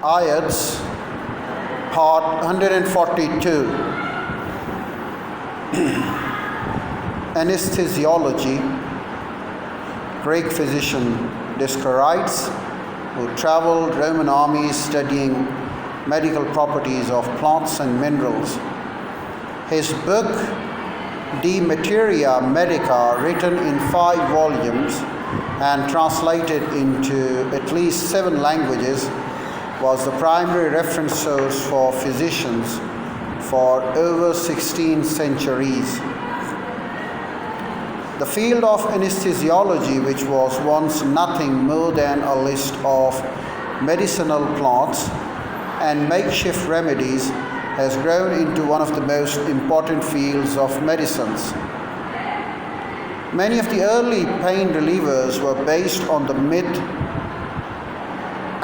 IELTS Part 142 Anesthesiology. Greek physician Dioscorides, who traveled Roman armies studying medical properties of plants and minerals. His book De Materia Medica, written in 5 volumes and translated into at least 7 languages, was the primary reference source for physicians for over 16 centuries. The field of anesthesiology, which was once nothing more than a list of medicinal plants and makeshift remedies, has grown into one of the most important fields of medicines. Many of the early pain relievers were based on the myth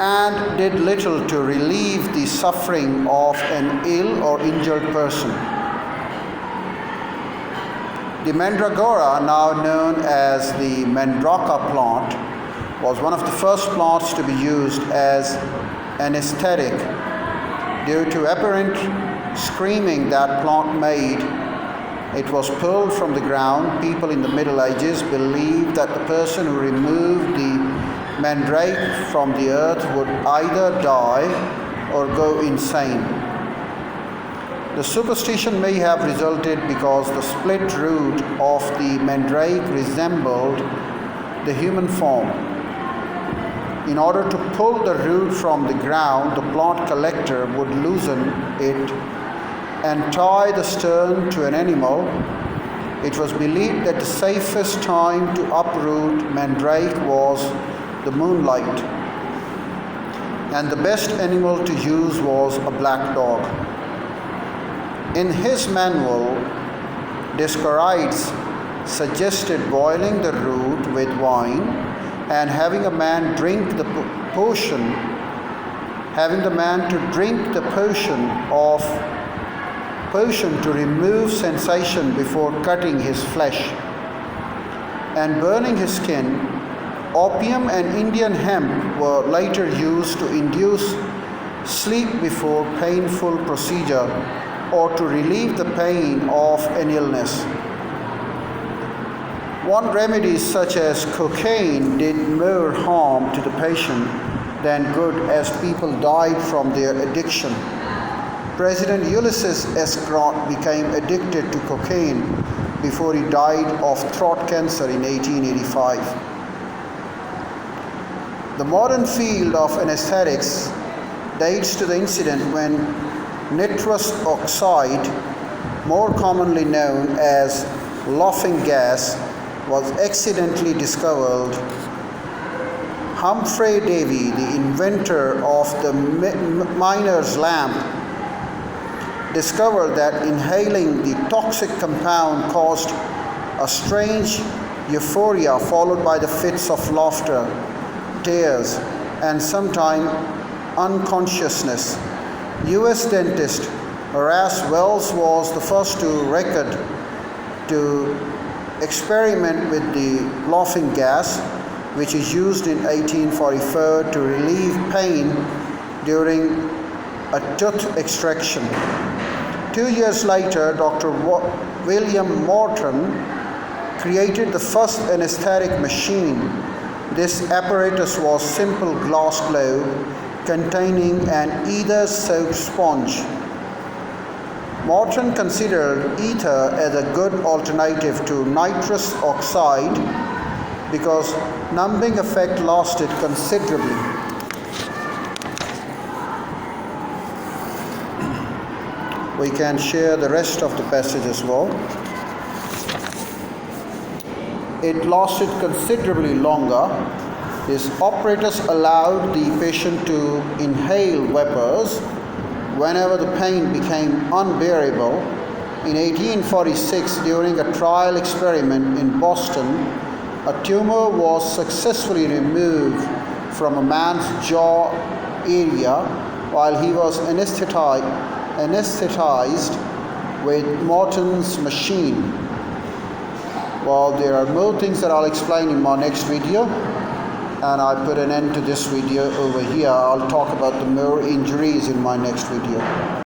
and did little to relieve the suffering of an ill or injured person. The mandragora, now known as the mandraka plant, was one of the first plants to be used as anesthetic. Due to apparent screaming that plant made, it was pulled from the ground. People in the Middle Ages believed that the person who removed the mandrake from the earth would either die or go insane. The superstition may have resulted because the split root of the mandrake resembled the human form. In order to pull the root from the ground, the plant collector would loosen it and tie the stern to an animal. It was believed that the safest time to uproot mandrake was the moonlight, and the best animal to use was a black dog. In his manual, Dioscorides suggested boiling the root with wine and having the man to drink the potion to remove sensation before cutting his flesh and burning his skin. Opium and Indian hemp were later used to induce sleep before painful procedure or to relieve the pain of an illness. One remedy such as cocaine did more harm to the patient than good, as people died from their addiction. President Ulysses S. Grant became addicted to cocaine before he died of throat cancer in 1885. The modern field of anesthetics dates to the incident when nitrous oxide, more commonly known as laughing gas, was accidentally discovered. Humphrey Davy, the inventor of the miner's lamp, discovered that inhaling the toxic compound caused a strange euphoria followed by the fits of laughter, tears, and sometimes unconsciousness. U.S. dentist Horace Wells was the first to experiment with the laughing gas, which is used in 1844 to relieve pain during a tooth extraction. 2 years later, Dr. William Morton created the first anesthetic machine. This apparatus was a simple glass globe containing an ether soaked sponge. Morton considered ether as a good alternative to nitrous oxide because numbing effect lasted considerably. We can share the rest of the passage as well. It lasted considerably longer. His operators allowed the patient to inhale vapors whenever the pain became unbearable. In 1846, during a trial experiment in Boston, a tumor was successfully removed from a man's jaw area while he was anesthetized with Morton's machine. Well, there are more things that I'll explain in my next video. and I put an end to this video over here. I'll talk about the more injuries in my next video.